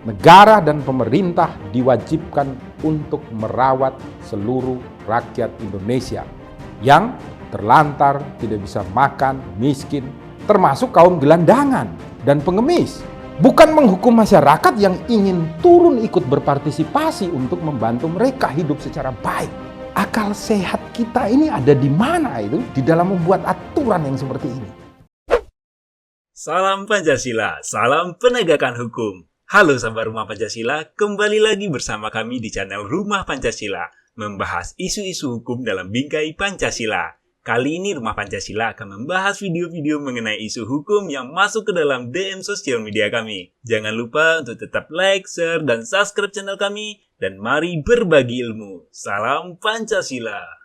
Negara dan pemerintah diwajibkan untuk merawat seluruh rakyat Indonesia yang terlantar, tidak bisa makan, miskin, termasuk kaum gelandangan dan pengemis. Bukan menghukum masyarakat yang ingin turun ikut berpartisipasi untuk membantu mereka hidup secara baik. Akal sehat kita ini ada di mana itu? Di dalam membuat aturan yang seperti ini. Salam Pancasila, salam penegakan hukum. Halo sahabat Rumah Pancasila, kembali lagi bersama kami di channel Rumah Pancasila, membahas isu-isu hukum dalam bingkai Pancasila. Kali ini Rumah Pancasila akan membahas video-video mengenai isu hukum yang masuk ke dalam DM sosial media kami. Jangan lupa untuk tetap like, share, dan subscribe channel kami, dan mari berbagi ilmu. Salam Pancasila.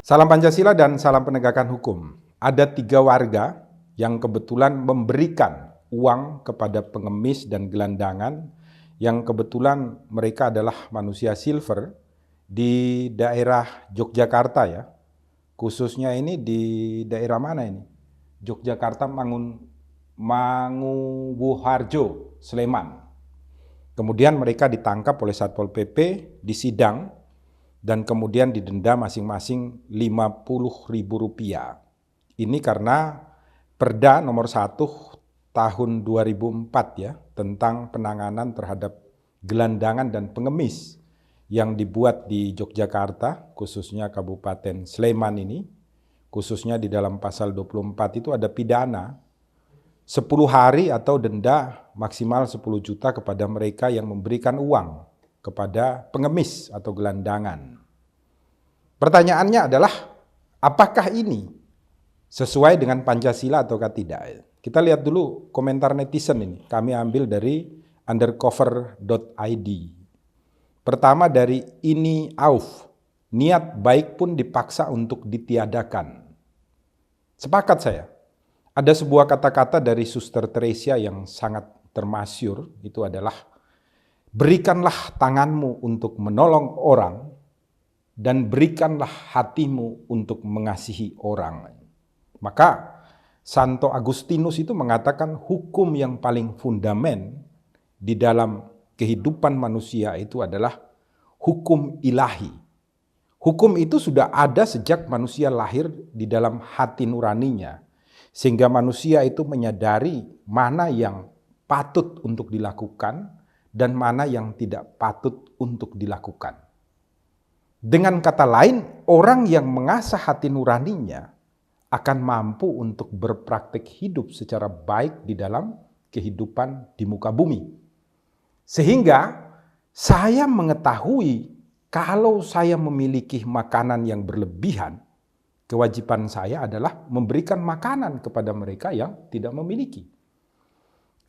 Salam Pancasila dan salam penegakan hukum. Ada 3 warga yang kebetulan memberikan uang kepada pengemis dan gelandangan yang kebetulan mereka adalah manusia silver di daerah Yogyakarta ya. Khususnya ini di daerah mana ini? Yogyakarta Manguwoharjo, Sleman. Kemudian mereka ditangkap oleh Satpol PP, disidang, dan kemudian didenda masing-masing Rp50.000. Ini karena Perda nomor 1 tahun 2004 ya, tentang penanganan terhadap gelandangan dan pengemis yang dibuat di Yogyakarta, khususnya Kabupaten Sleman ini, khususnya di dalam pasal 24 itu ada pidana 10 hari atau denda maksimal 10 juta kepada mereka yang memberikan uang kepada pengemis atau gelandangan. Pertanyaannya adalah, apakah ini sesuai dengan Pancasila ataukah tidak? Kita lihat dulu komentar netizen ini. Kami ambil dari undercover.id. Pertama dari Ini Auf, niat baik pun dipaksa untuk ditiadakan. Sepakat saya. Ada sebuah kata-kata dari Suster Teresa yang sangat termasyur, itu adalah, berikanlah tanganmu untuk menolong orang, dan berikanlah hatimu untuk mengasihi orang. Maka Santo Agustinus itu mengatakan hukum yang paling fundamen di dalam kehidupan manusia itu adalah hukum ilahi. Hukum itu sudah ada sejak manusia lahir di dalam hati nuraninya, sehingga manusia itu menyadari mana yang patut untuk dilakukan dan mana yang tidak patut untuk dilakukan. Dengan kata lain, orang yang mengasah hati nuraninya akan mampu untuk berpraktik hidup secara baik di dalam kehidupan di muka bumi. Sehingga saya mengetahui kalau saya memiliki makanan yang berlebihan, kewajiban saya adalah memberikan makanan kepada mereka yang tidak memiliki.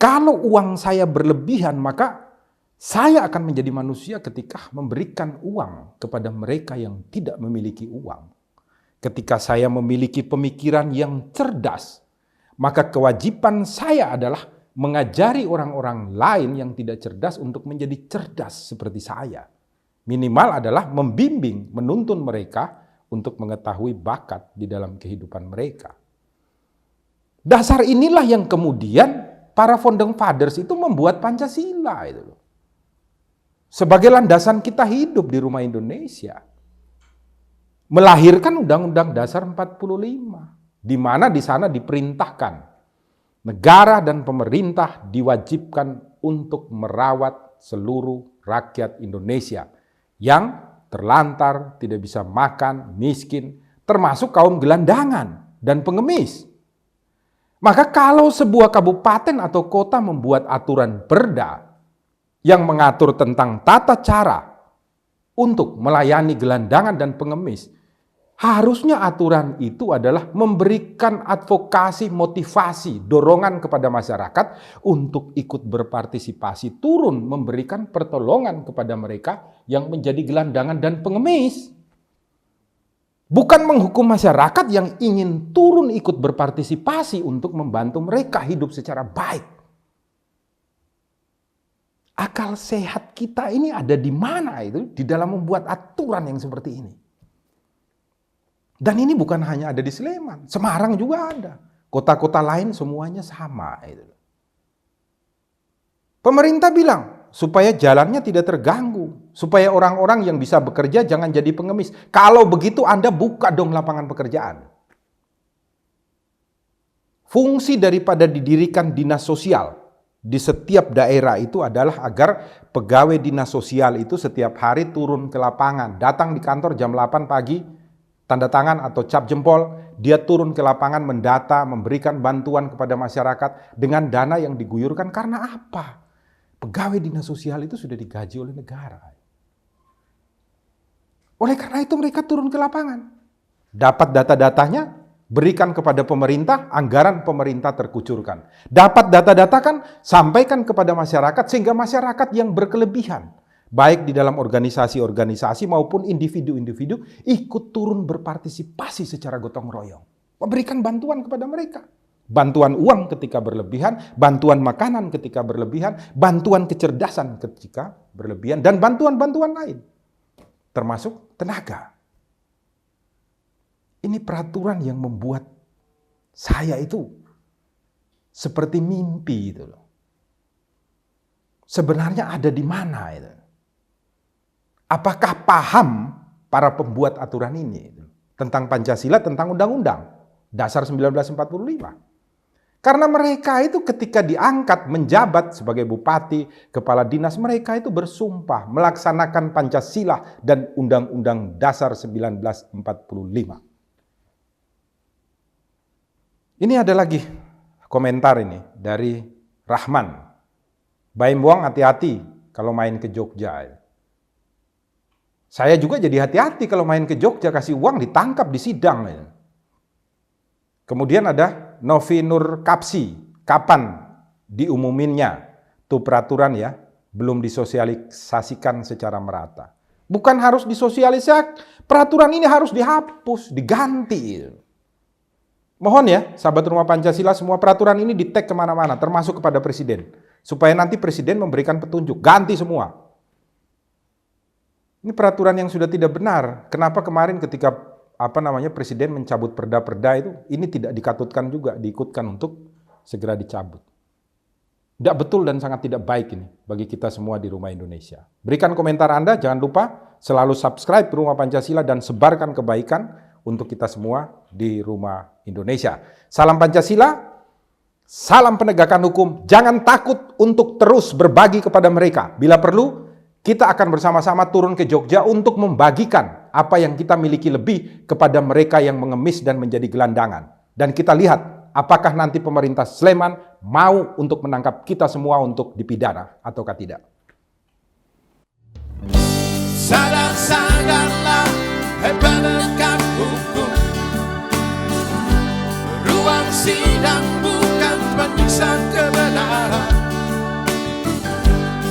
Kalau uang saya berlebihan, maka saya akan menjadi manusia ketika memberikan uang kepada mereka yang tidak memiliki uang. Ketika saya memiliki pemikiran yang cerdas, maka kewajiban saya adalah mengajari orang-orang lain yang tidak cerdas untuk menjadi cerdas seperti saya. Minimal adalah membimbing, menuntun mereka untuk mengetahui bakat di dalam kehidupan mereka. Dasar inilah yang kemudian para founding fathers itu membuat Pancasila itu loh. Sebagai landasan kita hidup di rumah Indonesia. Melahirkan Undang-Undang Dasar 45, di mana di sana diperintahkan negara dan pemerintah diwajibkan untuk merawat seluruh rakyat Indonesia yang terlantar, tidak bisa makan, miskin, termasuk kaum gelandangan dan pengemis. Maka kalau sebuah kabupaten atau kota membuat aturan perda yang mengatur tentang tata cara untuk melayani gelandangan dan pengemis, harusnya aturan itu adalah memberikan advokasi, motivasi, dorongan kepada masyarakat untuk ikut berpartisipasi, turun memberikan pertolongan kepada mereka yang menjadi gelandangan dan pengemis. Bukan menghukum masyarakat yang ingin turun ikut berpartisipasi untuk membantu mereka hidup secara baik. Akal sehat kita ini ada di mana itu? Di dalam membuat aturan yang seperti ini. Dan ini bukan hanya ada di Sleman, Semarang juga ada. Kota-kota lain semuanya sama. Pemerintah bilang, supaya jalannya tidak terganggu, supaya orang-orang yang bisa bekerja jangan jadi pengemis. Kalau begitu Anda buka dong lapangan pekerjaan. Fungsi daripada didirikan dinas sosial di setiap daerah itu adalah agar pegawai dinas sosial itu setiap hari turun ke lapangan, datang di kantor jam 8 pagi, tanda tangan atau cap jempol, dia turun ke lapangan mendata, memberikan bantuan kepada masyarakat dengan dana yang diguyurkan. Karena apa? Pegawai dinas sosial itu sudah digaji oleh negara. Oleh karena itu mereka turun ke lapangan. Dapat data-datanya, berikan kepada pemerintah, anggaran pemerintah terkucurkan. Dapat data-data kan, sampaikan kepada masyarakat sehingga masyarakat yang berkelebihan, baik di dalam organisasi-organisasi maupun individu-individu, ikut turun berpartisipasi secara gotong royong. Memberikan bantuan kepada mereka. Bantuan uang ketika berlebihan, bantuan makanan ketika berlebihan, bantuan kecerdasan ketika berlebihan, dan bantuan-bantuan lain. Termasuk tenaga. Ini peraturan yang membuat saya itu seperti mimpi itu loh. Sebenarnya ada di mana itu? Apakah paham para pembuat aturan ini tentang Pancasila, tentang Undang-Undang Dasar 1945? Karena mereka itu ketika diangkat menjabat sebagai bupati, kepala dinas, mereka itu bersumpah melaksanakan Pancasila dan Undang-Undang Dasar 1945. Ini ada lagi komentar ini dari Rahman. Baim Wong hati-hati kalau main ke Jogja. Saya juga jadi hati-hati kalau main ke Jogja, kasih uang ditangkap di sidang. Kemudian ada Novi Nur Kapsi, kapan diumuminnya? Itu peraturan ya, belum disosialisasikan secara merata. Bukan harus disosialisasikan, peraturan ini harus dihapus, diganti. Mohon ya, sahabat Rumah Pancasila, semua peraturan ini di-tag kemana-mana, termasuk kepada Presiden. Supaya nanti Presiden memberikan petunjuk, ganti semua. Ini peraturan yang sudah tidak benar. Kenapa kemarin ketika Presiden mencabut perda-perda itu, ini tidak dikatutkan juga, diikutkan untuk segera dicabut. Tidak betul dan sangat tidak baik ini bagi kita semua di Rumah Indonesia. Berikan komentar Anda, jangan lupa selalu subscribe Rumah Pancasila dan sebarkan kebaikan untuk kita semua di Rumah Indonesia. Salam Pancasila, salam penegakan hukum, jangan takut untuk terus berbagi kepada mereka. Bila perlu, kita akan bersama-sama turun ke Jogja untuk membagikan apa yang kita miliki lebih kepada mereka yang mengemis dan menjadi gelandangan. Dan kita lihat apakah nanti pemerintah Sleman mau untuk menangkap kita semua untuk dipidana ataukah tidak. Sadar-sadarlah, penegak hukum. Ruang sidang bukan penyiksa kebenaran.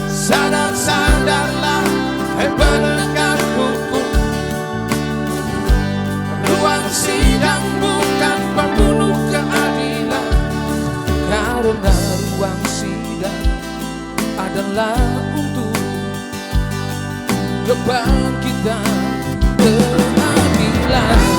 Sadar-sadarlah, penegak hukum. Ruang sidang bukan pembunuh keadilan. Karena ruang sidang adalah untuk kebangkitan keadilan.